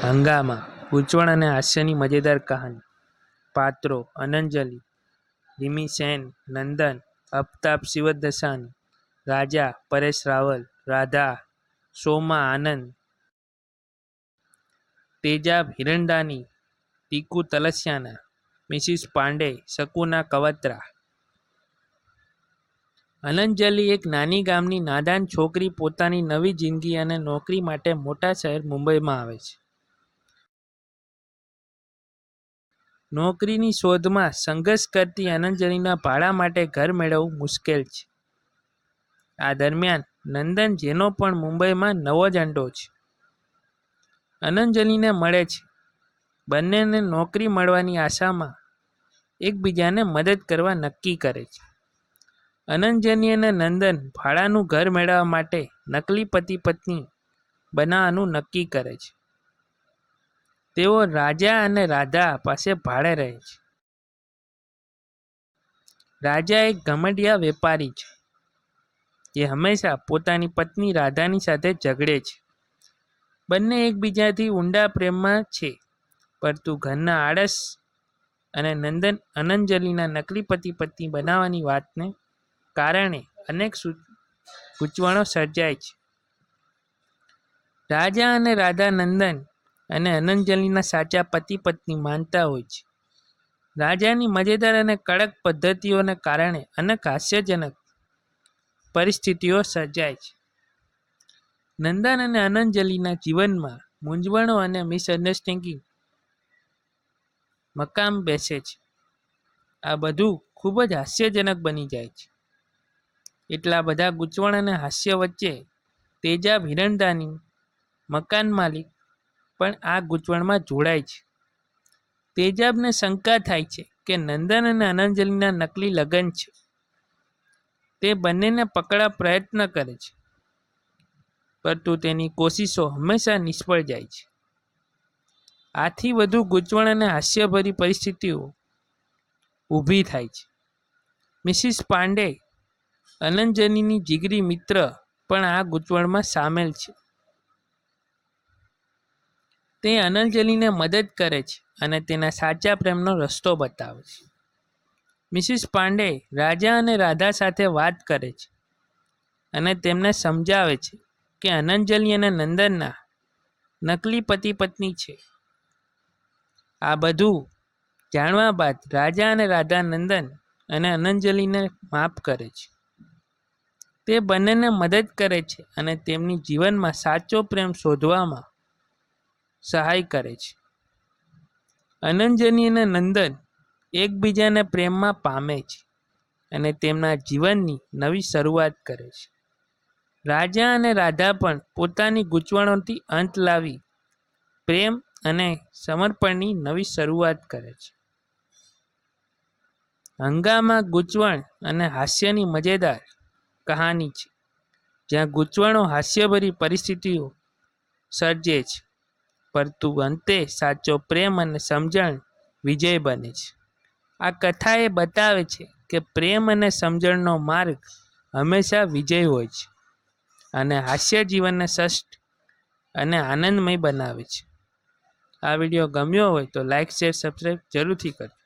હંગામા ગૂંચવણ અને હાસ્યની મજેદાર કહાની. પાત્રો: અનંજલિ, રિમી સેન, નંદન, અફતાબ શિવદસાની, રાજા પરેશ રાવલ, રાધા સોમા આનંદ, તેજાબ હિરણદાની, ટીકુ તલસ્યાના, મિસિસ પાંડે શકુના કવત્રા. અનંજલિ એક નાની ગામની નાદાન છોકરી પોતાની નવી જિંદગી અને નોકરી માટે મોટા શહેર મુંબઈમાં આવે છે. નોકરીની શોધમાં સંઘર્ષ કરતી અનંજલિના ભાડા માટે ઘર મેળવવું મુશ્કેલ છે. આ દરમિયાન નંદન, જેનો પણ મુંબઈમાં નવો જ અંડો છે, અનંજલિને મળે છે. બંનેને નોકરી મળવાની આશામાં એકબીજાને મદદ કરવા નક્કી કરે છે. અનંજલિ અને નંદન ભાડાનું ઘર મેળવવા માટે નકલી પતિ પત્ની બનાવવાનું નક્કી કરે છે. તેઓ રાજા અને રાધા પાસે ભાડે રહે છે. રાજા એક ઘમંડિયા વેપારી છે, જે હંમેશા પોતાની પત્ની રાધાની સાથે ઝઘડે છે. બંને એકબીજાથી ઊંડા પ્રેમમાં છે, પરંતુ ઘરના આળસ અને નંદન અનંજલિના નકલી પતિ પત્ની બનાવવાની વાતને કારણે અનેક ગૂંચવણો સર્જાય છે. રાજા અને રાધા નંદન અને અનંજલિના સાચા પતિ પત્ની માનતા હોય છે. રાજાની મજેદાર અને કડક પદ્ધતિઓને કારણે અનેક હાસ્યજનક પરિસ્થિતિઓ સર્જાય છે. નંદન અને અનંજલિના જીવનમાં મૂંઝવણો અને મિસઅન્ડરસ્ટેન્ડિંગ મકામ બેસે છે. આ બધું ખૂબ જ હાસ્યજનક બની જાય છે. એટલા બધા ગૂંચવણ અને હાસ્ય વચ્ચે તેજાબ હિરણદાની, મકાન માલિક, પણ આ ગૂંચવણમાં જોડાય છે. તેજાબને શંકા થાય છે કે નંદન અને અનંજલિના નકલી લગ્ન છે. તે બંનેને પકડવા પ્રયત્ન કરે છે, પરંતુ તેની કોશિશો હંમેશા નિષ્ફળ જાય છે. આથી વધુ ગૂંચવણ અને હાસ્યભરી પરિસ્થિતિઓ ઊભી થાય છે. મિસિસ પાંડે, અનંજલિની જીગરી મિત્ર, પણ આ ગૂંચવણમાં સામેલ છે. તે અનંજલિને મદદ કરે છે અને તેના સાચા પ્રેમનો રસ્તો બતાવે છે. મિસિસ પાંડે રાજા અને રાધા સાથે વાત કરે છે અને તેમને સમજાવે છે કે અનંજલિ અને નંદનના નકલી પતિ પત્ની છે. આ બધું જાણવા બાદ રાજા અને રાધા નંદન અને અનંજલિને માફ કરે છે. તે બંનેને મદદ કરે છે અને તેમની જીવનમાં સાચો પ્રેમ શોધવામાં સહાય કરે છે. અનંજલિ અને નંદન એકબીજાને પ્રેમમાં પામે છે અને તેમના જીવનની નવી શરૂઆત કરે છે. રાજા અને રાધા પણ પોતાની ગૂંચવણોથી અંત લાવી પ્રેમ અને સમર્પણની નવી શરૂઆત કરે છે. હંગામા ગૂંચવણ અને હાસ્યની મજેદાર કહાની છે, જ્યાં ગૂંચવણો હાસ્યભરી પરિસ્થિતિઓ સર્જે છે, પરંતુ અંતે સાચો પ્રેમ અને સમજણ વિજય બને છે. આ કથા એ બતાવે છે કે પ્રેમ અને સમજણનો માર્ગ હંમેશા વિજય હોય છે અને હાસ્ય જીવનને શ્રેષ્ઠ અને આનંદમય બનાવે છે. આ વિડીયો ગમ્યો હોય તો લાઈક, શેર, સબસ્ક્રાઈબ જરૂરથી કરજો.